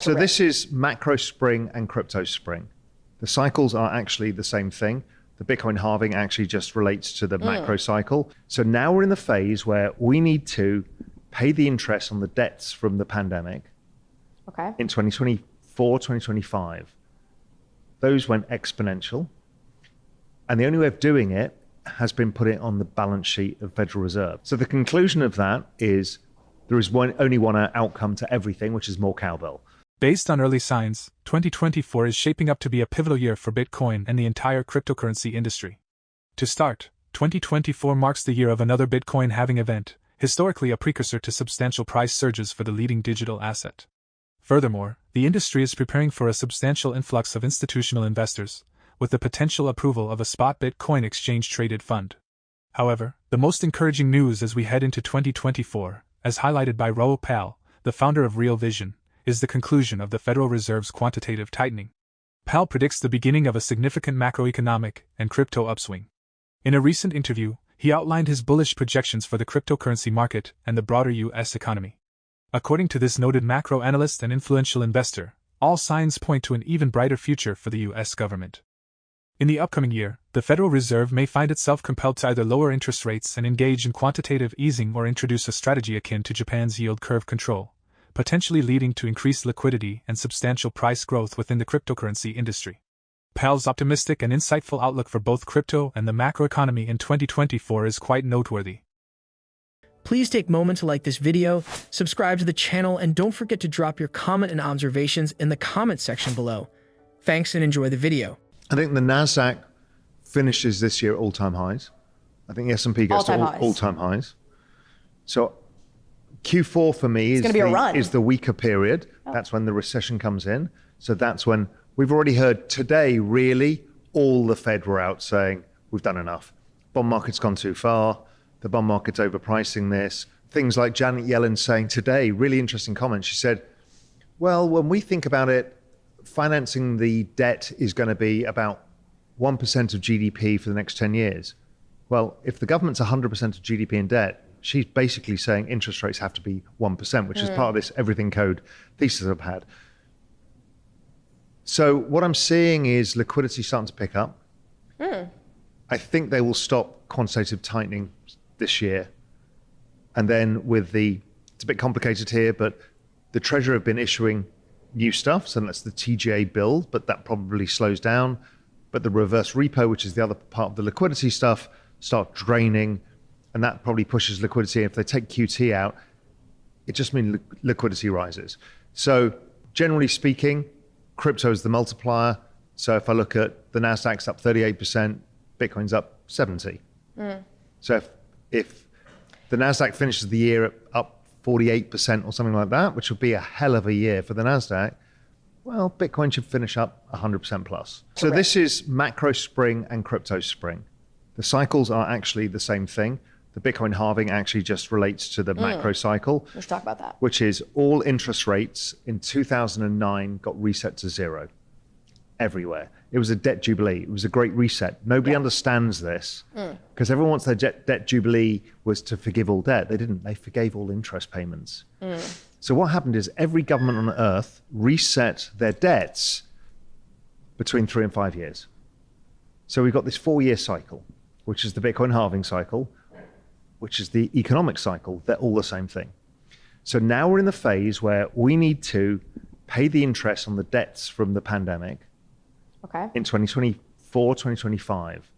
So this is macro spring and crypto spring. The cycles are actually the same thing. The Bitcoin halving actually just relates to the macro cycle. So now we're in the phase where we need to pay the interest on the debts from the pandemic. Okay. In 2024, 2025. Those went exponential. And the only way of doing it has been put it on the balance sheet of Federal Reserve. So the conclusion of that is there is only one outcome to everything, which is more cowbell. Based on early signs, 2024 is shaping up to be a pivotal year for Bitcoin and the entire cryptocurrency industry. To start, 2024 marks the year of another Bitcoin halving event, historically a precursor to substantial price surges for the leading digital asset. Furthermore, the industry is preparing for a substantial influx of institutional investors, with the potential approval of a spot Bitcoin exchange-traded fund. However, the most encouraging news as we head into 2024, as highlighted by Raoul, the founder of Real Vision, is the conclusion of the Federal Reserve's quantitative tightening. Powell predicts the beginning of a significant macroeconomic and crypto upswing. In a recent interview, he outlined his bullish projections for the cryptocurrency market and the broader U.S. economy. According to this noted macro analyst and influential investor, all signs point to an even brighter future for the U.S. government. In the upcoming year, the Federal Reserve may find itself compelled to either lower interest rates and engage in quantitative easing or introduce a strategy akin to Japan's yield curve control, potentially leading to increased liquidity and substantial price growth within the cryptocurrency industry. Powell's optimistic and insightful outlook for both crypto and the macroeconomy in 2024 is quite noteworthy. Please take a moment to like this video, subscribe to the channel, and don't forget to drop your comment and observations in the comment section below. Thanks and enjoy the video. I think the NASDAQ finishes this year at all-time highs. I think the S&P goes to all-time highs. So Q4 for me is the weaker period. That's when the recession comes in. So that's when we've already heard today, really, all the Fed were out saying, we've done enough. Bond market's gone too far. The bond market's overpricing this. Things like Janet Yellen saying today, really interesting comment. She said, well, when we think about it, financing the debt is going to be about 1% of GDP for the next 10 years. Well, if the government's 100% of GDP in debt, she's basically saying interest rates have to be 1%, which is part of this everything code thesis I've had. So what I'm seeing is liquidity starting to pick up. I think they will stop quantitative tightening this year. And then it's a bit complicated here, but the Treasury have been issuing new stuff, so that's the TGA bill, but that probably slows down. But the reverse repo, which is the other part of the liquidity stuff, start draining, and that probably pushes liquidity. If they take QT out, it just means liquidity rises. So generally speaking, crypto is the multiplier. So if I look at the NASDAQ's up 38%, Bitcoin's up 70. So if the NASDAQ finishes the year up 48% or something like that, which would be a hell of a year for the NASDAQ, well, Bitcoin should finish up 100% plus. So this is macro spring and crypto spring. The cycles are actually the same thing. The Bitcoin halving actually just relates to the macro cycle. Let's talk about that. Which is all interest rates in 2009 got reset to zero everywhere. It was a debt jubilee. It was a great reset. Nobody understands this because everyone wants their debt jubilee was to forgive all debt. They didn't. They forgave all interest payments. So what happened is every government on earth reset their debts between 3 and 5 years. So we've got this 4-year cycle, which is the Bitcoin halving cycle, which is the economic cycle. They're all the same thing. So now we're in the phase where we need to pay the interest on the debts from the pandemic. In 2024, 2025.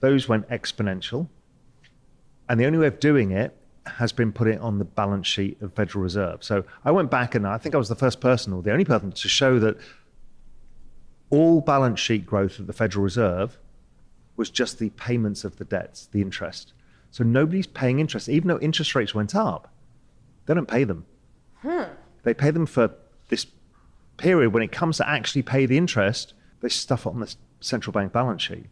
Those went exponential. And the only way of doing it has been put it on the balance sheet of Federal Reserve. So I went back and I think I was the first person or the only person to show that all balance sheet growth of the Federal Reserve was just the payments of the debts, the interest. So nobody's paying interest, even though interest rates went up. They don't pay them. They pay them for this period. When it comes to actually pay the interest, they stuff it on the central bank balance sheet.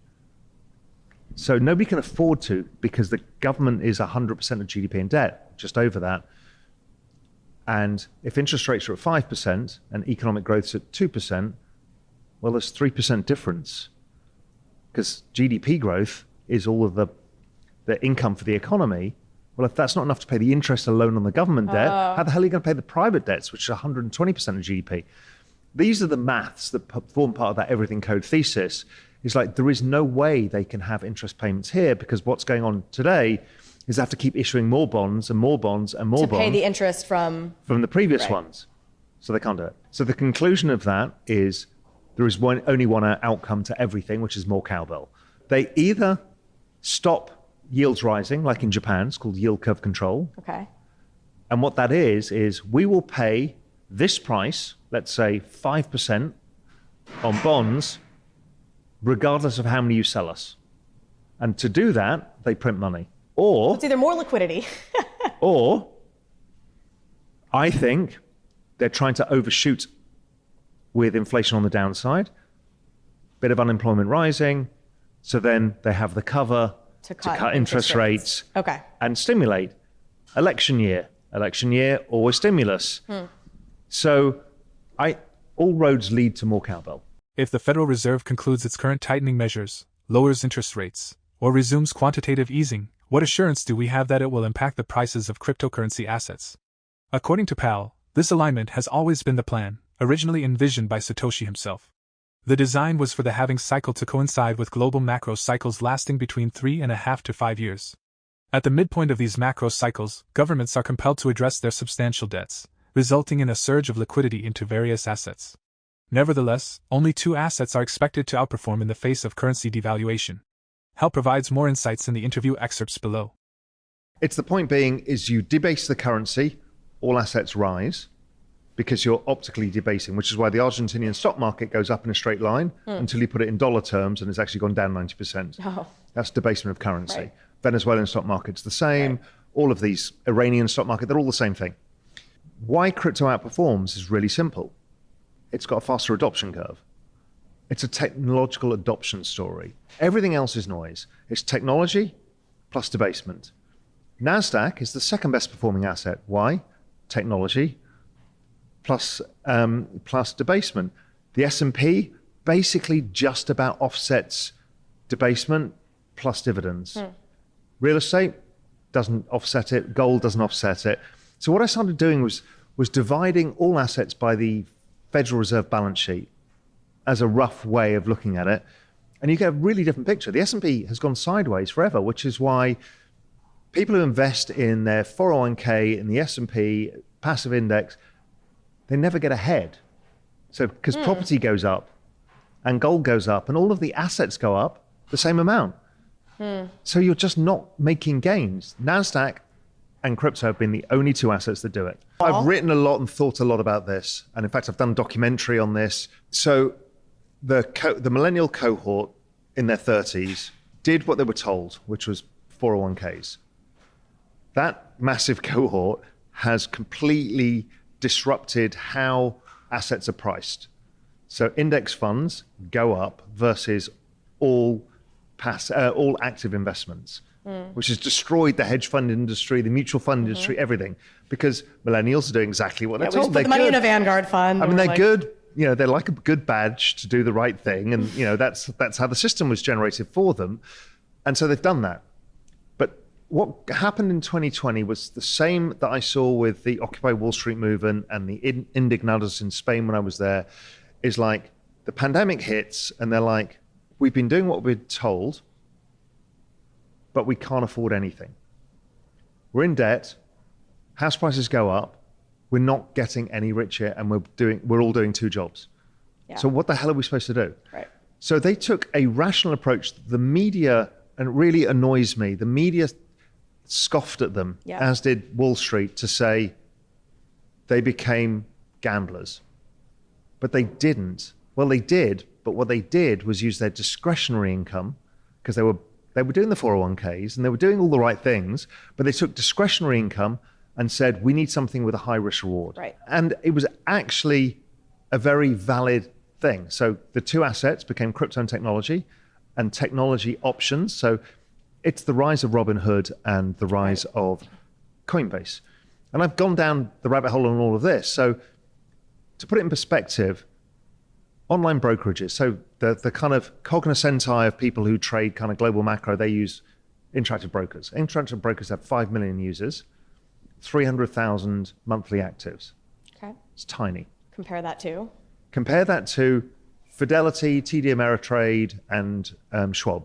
So nobody can afford to because the government is 100% of GDP in debt, just over that. And if interest rates are at 5% and economic growth's at 2%, well, there's 3% difference because GDP growth is all of the income for the economy. Well, if that's not enough to pay the interest alone on the government debt, how the hell are you going to pay the private debts, which are 120% of GDP? These are the maths that form part of that everything code thesis. It's like there is no way they can have interest payments here because what's going on today is they have to keep issuing more bonds and more bonds and more bonds. To pay the interest from the previous ones. So they can't do it. So the conclusion of that is there is only one outcome to everything, which is more cowbell. They either stop yields rising, like in Japan, it's called yield curve control. Okay. And what that is we will pay this price, let's say 5% on bonds, regardless of how many you sell us. And to do that, they print money. Or it's either more liquidity. or I think they're trying to overshoot with inflation on the downside, bit of unemployment rising, so then they have the cover to cut interest rates okay. and stimulate. Election year, always stimulus. So all roads lead to more cowbell. If the Federal Reserve concludes its current tightening measures, lowers interest rates, or resumes quantitative easing, what assurance do we have that it will impact the prices of cryptocurrency assets? According to Powell, this alignment has always been the plan, originally envisioned by Satoshi himself. The design was for the halving cycle to coincide with global macro cycles lasting between 3.5 to 5 years. At the midpoint of these macro cycles, governments are compelled to address their substantial debts, resulting in a surge of liquidity into various assets. Nevertheless, only 2 assets are expected to outperform in the face of currency devaluation. Hal provides more insights in the interview excerpts below. It's the point being is you debase the currency, all assets rise, because you're optically debasing, which is why the Argentinian stock market goes up in a straight line until you put it in dollar terms and it's actually gone down 90%. Oh. That's debasement of currency. Right. Venezuelan stock market's the same. Right. All of these, Iranian stock market, they're all the same thing. Why crypto outperforms is really simple. It's got a faster adoption curve. It's a technological adoption story. Everything else is noise. It's technology plus debasement. NASDAQ is the second best performing asset. Why? Technology plus debasement. The S&P basically just about offsets debasement plus dividends. Real estate doesn't offset it. Gold doesn't offset it. So what I started doing was dividing all assets by the Federal Reserve balance sheet as a rough way of looking at it. And you get a really different picture. The S&P has gone sideways forever, which is why people who invest in their 401k in the S&P passive index, they never get ahead. So because property goes up and gold goes up and all of the assets go up the same amount. So you're just not making gains. NASDAQ and crypto have been the only 2 assets that do it. I've written a lot and thought a lot about this. And in fact, I've done a documentary on this. So the millennial cohort in their 30s did what they were told, which was 401ks. That massive cohort has completely disrupted how assets are priced. So index funds go up versus all active investments, which has destroyed the hedge fund industry, the mutual fund industry, everything, because millennials are doing exactly what they're told. Put the money in a Vanguard fund. I mean, they're good. You know, they're like a good badge to do the right thing, and you know that's how the system was generated for them, and so they've done that. But what happened in 2020 was the same that I saw with the Occupy Wall Street movement and the indignados in Spain when I was there. Is like the pandemic hits, and they're like, we've been doing what we're told, but we can't afford anything. We're in debt, house prices go up, we're not getting any richer, and we're all doing 2 jobs. Yeah. So what the hell are we supposed to do? Right. So they took a rational approach. The media, and it really annoys me, the media scoffed at them, as did Wall Street, to say they became gamblers. But they didn't. Well, they did, but what they did was use their discretionary income, because they were doing the 401ks and they were doing all the right things, but they took discretionary income and said, we need something with a high risk reward. Right. And it was actually a very valid thing. So the 2 assets became crypto and technology options. So it's the rise of Robinhood and the rise of Coinbase. And I've gone down the rabbit hole on all of this. So to put it in perspective, online brokerages, so the kind of cognoscenti of people who trade kind of global macro, they use interactive brokers. Interactive brokers have 5 million users, 300,000 monthly actives. Okay. It's tiny. Compare that to. Compare that to Fidelity, TD Ameritrade, and Schwab.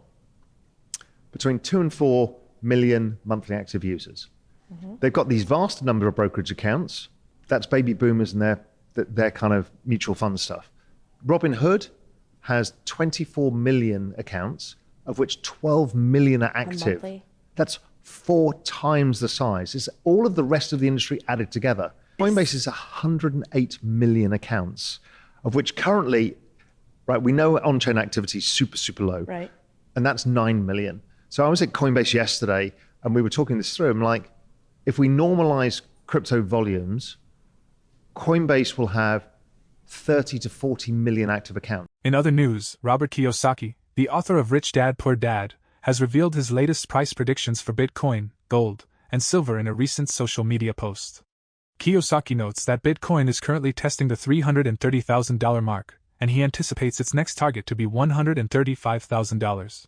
Between 2 and 4 million monthly active users. They've got these vast number of brokerage accounts. That's baby boomers and their kind of mutual fund stuff. Robinhood has 24 million accounts, of which 12 million are active. Monthly. That's 4 times the size. It's all of the rest of the industry added together. Coinbase is 108 million accounts, of which currently, right, we know on-chain activity is super, super low. Right. And that's 9 million. So I was at Coinbase yesterday and we were talking this through. I'm like, if we normalize crypto volumes, Coinbase will have 30 to 40 million active accounts. In other news, Robert Kiyosaki, the author of Rich Dad Poor Dad, has revealed his latest price predictions for Bitcoin, gold, and silver in a recent social media post. Kiyosaki notes that Bitcoin is currently testing the $330,000 mark, and he anticipates its next target to be $135,000.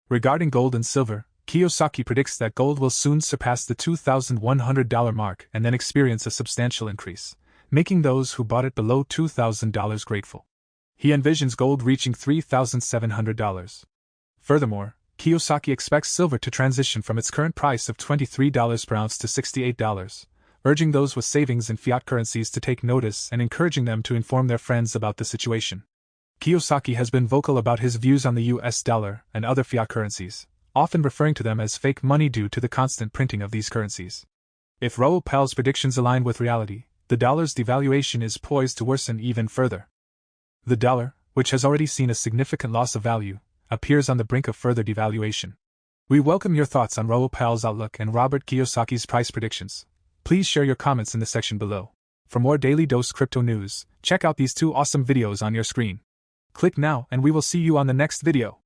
Regarding gold and silver, Kiyosaki predicts that gold will soon surpass the $2,100 mark and then experience a substantial increase, making those who bought it below $2,000 grateful. He envisions gold reaching $3,700. Furthermore, Kiyosaki expects silver to transition from its current price of $23 per ounce to $68, urging those with savings in fiat currencies to take notice and encouraging them to inform their friends about the situation. Kiyosaki has been vocal about his views on the US dollar and other fiat currencies, often referring to them as fake money due to the constant printing of these currencies. If Raoul Pal's predictions align with reality, the dollar's devaluation is poised to worsen even further. The dollar, which has already seen a significant loss of value, appears on the brink of further devaluation. We welcome your thoughts on Raoul Pal's outlook and Robert Kiyosaki's price predictions. Please share your comments in the section below. For more Daily Dose Crypto news, check out these 2 awesome videos on your screen. Click now and we will see you on the next video.